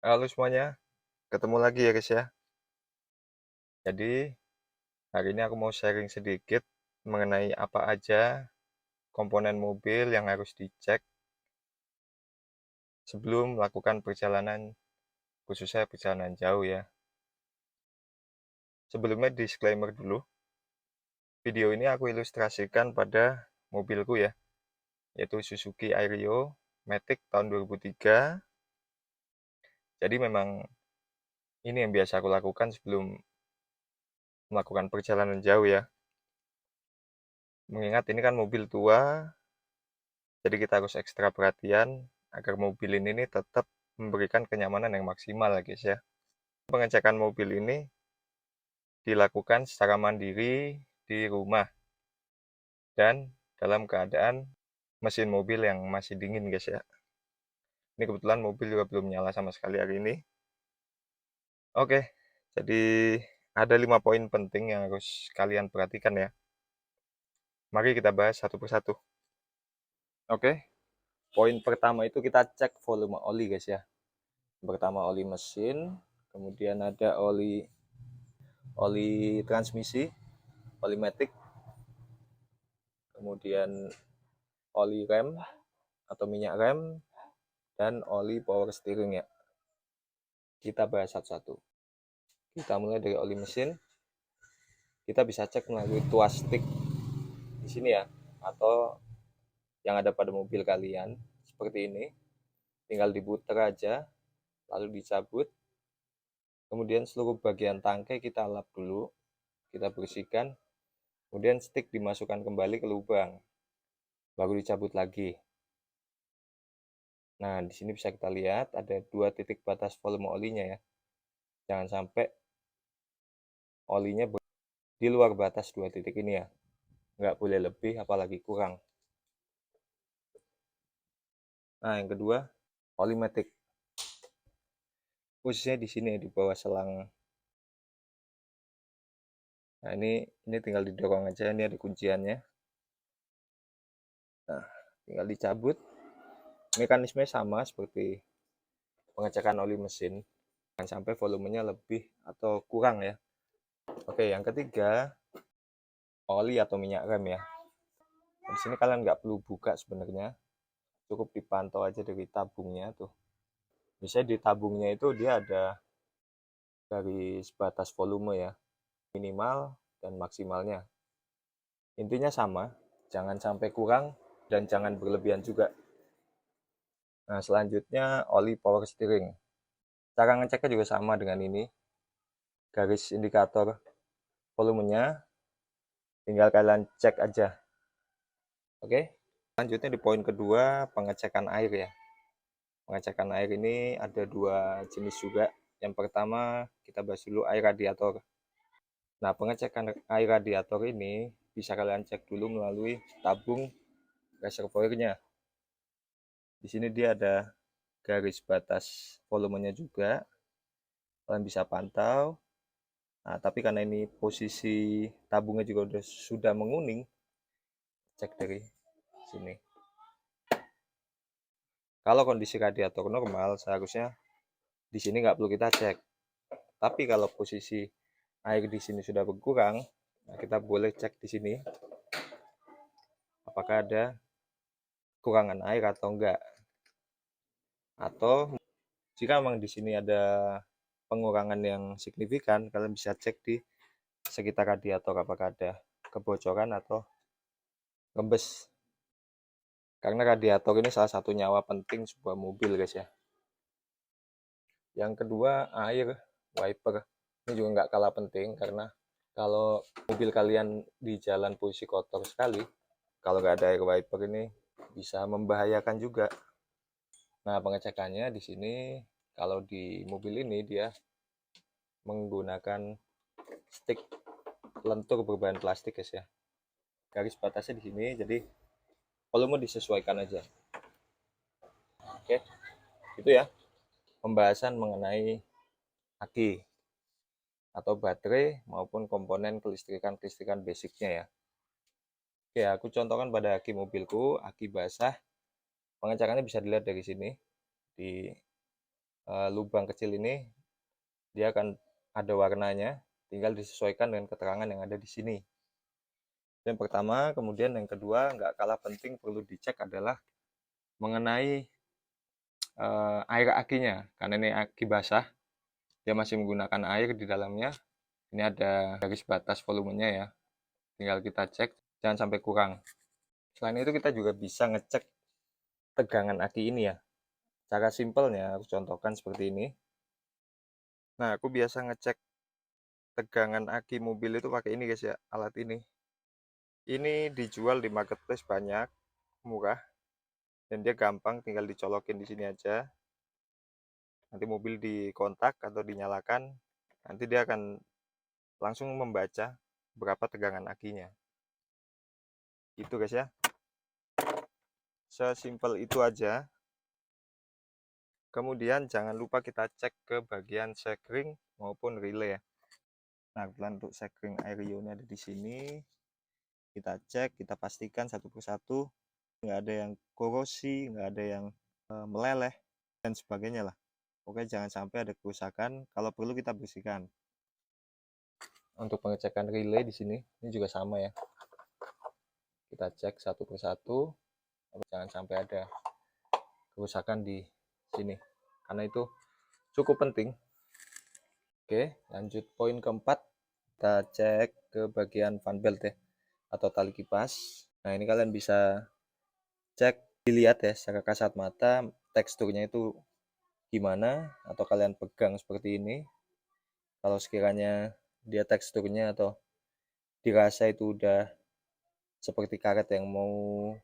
Halo semuanya, ketemu lagi ya guys ya. Jadi hari ini aku mau sharing sedikit mengenai apa aja komponen mobil yang harus dicek sebelum melakukan perjalanan, khususnya perjalanan jauh ya. Sebelumnya disclaimer dulu, video ini aku ilustrasikan pada mobilku ya, yaitu Suzuki Airio Matic tahun 2003. Jadi memang ini yang biasa aku lakukan sebelum melakukan perjalanan jauh ya. Mengingat ini kan mobil tua, jadi kita harus ekstra perhatian agar mobil ini tetap memberikan kenyamanan yang maksimal ya guys ya. Pengecekan mobil ini dilakukan secara mandiri di rumah dan dalam keadaan mesin mobil yang masih dingin guys ya. Ini kebetulan mobil juga belum nyala sama sekali hari ini. Oke, jadi ada 5 poin penting yang harus kalian perhatikan ya. Mari kita bahas satu persatu. Oke, poin pertama itu kita cek volume oli guys ya. Pertama oli mesin, kemudian ada oli transmisi, oli matic, kemudian oli rem atau minyak rem, dan oli power steering ya. Kita bahas satu-satu. Kita mulai dari oli mesin. Kita bisa cek melalui tuas stick di sini ya, atau yang ada pada mobil kalian seperti ini. Tinggal diputer aja, lalu dicabut. Kemudian seluruh bagian tangkai kita lap dulu, kita bersihkan. Kemudian stick dimasukkan kembali ke lubang, baru dicabut lagi. Nah, di sini bisa kita lihat ada 2 titik batas volume olinya ya. Jangan sampai olinya di luar batas 2 titik ini ya. Nggak boleh lebih, apalagi kurang. Nah, yang kedua, oli matic. Posisinya di sini ya, di bawah selang. Nah, ini tinggal didorong aja, ini ada kunciannya. Nah, tinggal dicabut. Mekanismenya sama seperti pengecekan oli mesin. Jangan sampai volumenya lebih atau kurang ya. Oke, yang ketiga, oli atau minyak rem ya. Di sini kalian nggak perlu buka sebenarnya, cukup dipantau aja dari tabungnya tuh. Misalnya di tabungnya itu dia ada garis batas volume ya, minimal dan maksimalnya. Intinya sama, jangan sampai kurang dan jangan berlebihan juga. Nah, selanjutnya oli power steering. Cara ngeceknya juga sama dengan ini. Garis indikator volumenya tinggal kalian cek aja. Oke. Selanjutnya di poin kedua, pengecekan air ya. Pengecekan air ini ada 2 jenis juga. Yang pertama, kita bahas dulu air radiator. Nah, pengecekan air radiator ini bisa kalian cek dulu melalui tabung reservoirnya. Di sini dia ada garis batas volumenya juga. Kalian bisa pantau. Nah, tapi karena ini posisi tabungnya juga sudah menguning, cek dari sini. Kalau kondisi radiator normal, seharusnya di sini nggak perlu kita cek. Tapi kalau posisi air di sini sudah berkurang, nah kita boleh cek di sini apakah ada kurangan air atau enggak. Atau jika memang di sini ada pengurangan yang signifikan, kalian bisa cek di sekitar radiator apakah ada kebocoran atau rembes. Karena radiator ini salah satu nyawa penting sebuah mobil guys ya. Yang kedua, air wiper. Ini juga nggak kalah penting karena kalau mobil kalian di jalan posisi kotor sekali, kalau nggak ada air wiper ini bisa membahayakan juga. Nah, pengecekannya di sini kalau di mobil ini dia menggunakan stick lentur berbahan plastik guys ya. Garis batasnya di sini, jadi volume disesuaikan aja. Oke, itu ya pembahasan mengenai aki atau baterai maupun komponen kelistrikan basicnya ya. Oke, aku contohkan pada aki mobilku, aki basah. Pengecekannya bisa dilihat dari sini di lubang kecil ini dia akan ada warnanya, tinggal disesuaikan dengan keterangan yang ada di sini. Yang pertama, kemudian yang kedua, nggak kalah penting perlu dicek adalah mengenai air akinya. Karena ini aki basah, dia masih menggunakan air di dalamnya. Ini ada garis batas volumenya ya. Tinggal kita cek, jangan sampai kurang. Selain itu kita juga bisa ngecek tegangan aki ini ya. Cara simpelnya aku contohkan seperti ini. Nah, aku biasa ngecek tegangan aki mobil itu pakai ini guys ya, alat ini. Ini dijual di marketplace banyak, murah, dan dia gampang, tinggal dicolokin di sini aja. Nanti mobil dikontak atau dinyalakan, nanti dia akan langsung membaca berapa tegangan akinya. Gitu guys ya. Sesimpel itu aja. Kemudian jangan lupa kita cek ke bagian sekring maupun relay ya. Nah, kebetulan untuk sekring Aerio ini ada di sini. Kita cek, kita pastikan satu persatu, nggak ada yang korosi, nggak ada yang meleleh, dan sebagainya lah. Oke, jangan sampai ada kerusakan. Kalau perlu kita bersihkan. Untuk pengecekan relay di sini, ini juga sama ya. Kita cek satu persatu, jangan sampai ada kerusakan di sini, karena itu cukup penting. Oke, lanjut poin keempat, kita cek ke bagian fan belt ya, atau tali kipas. Nah, ini kalian bisa cek, dilihat ya secara kasat mata teksturnya itu gimana, atau kalian pegang seperti ini. Kalau sekiranya dia teksturnya atau dirasa itu udah seperti karet yang mau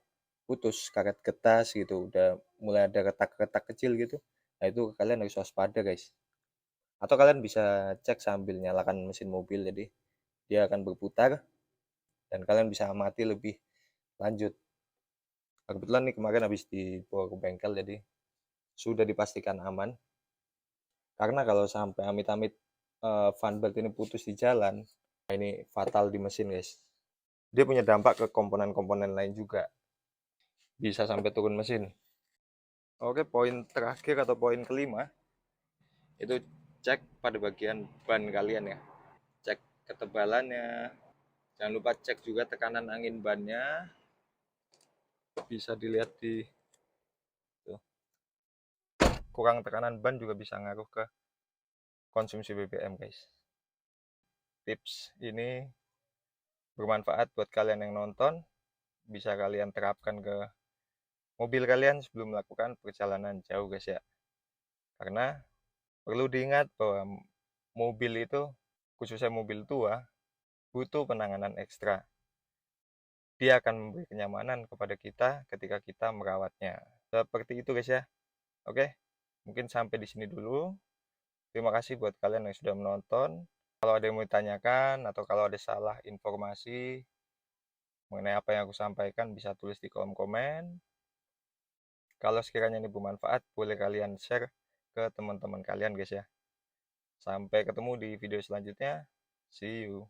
putus, karet getas gitu, udah mulai ada retak-retak kecil gitu, nah itu kalian harus waspada guys. Atau kalian bisa cek sambil nyalakan mesin mobil, jadi dia akan berputar dan kalian bisa amati lebih lanjut. Kebetulan nih kemarin habis dibawa ke bengkel, jadi sudah dipastikan aman. Karena kalau sampai amit-amit fan belt ini putus di jalan, nah ini fatal di mesin guys. Dia punya dampak ke komponen-komponen lain juga, bisa sampai turun mesin. Oke, poin terakhir atau poin kelima, itu cek pada bagian ban kalian ya. Cek ketebalannya, jangan lupa cek juga tekanan angin bannya. Bisa dilihat di tuh. Kurang tekanan ban juga bisa ngaruh ke konsumsi BBM guys. Tips ini bermanfaat buat kalian yang nonton, bisa kalian terapkan ke mobil kalian sebelum melakukan perjalanan jauh guys ya. Karena perlu diingat bahwa mobil itu, khususnya mobil tua, butuh penanganan ekstra. Dia akan memberi kenyamanan kepada kita ketika kita merawatnya. Seperti itu guys ya. Oke, mungkin sampai di sini dulu. Terima kasih buat kalian yang sudah menonton. Kalau ada yang mau ditanyakan atau kalau ada salah informasi mengenai apa yang aku sampaikan, bisa tulis di kolom komen. Kalau sekiranya ini bermanfaat, boleh kalian share ke teman-teman kalian guys ya. Sampai ketemu di video selanjutnya. See you.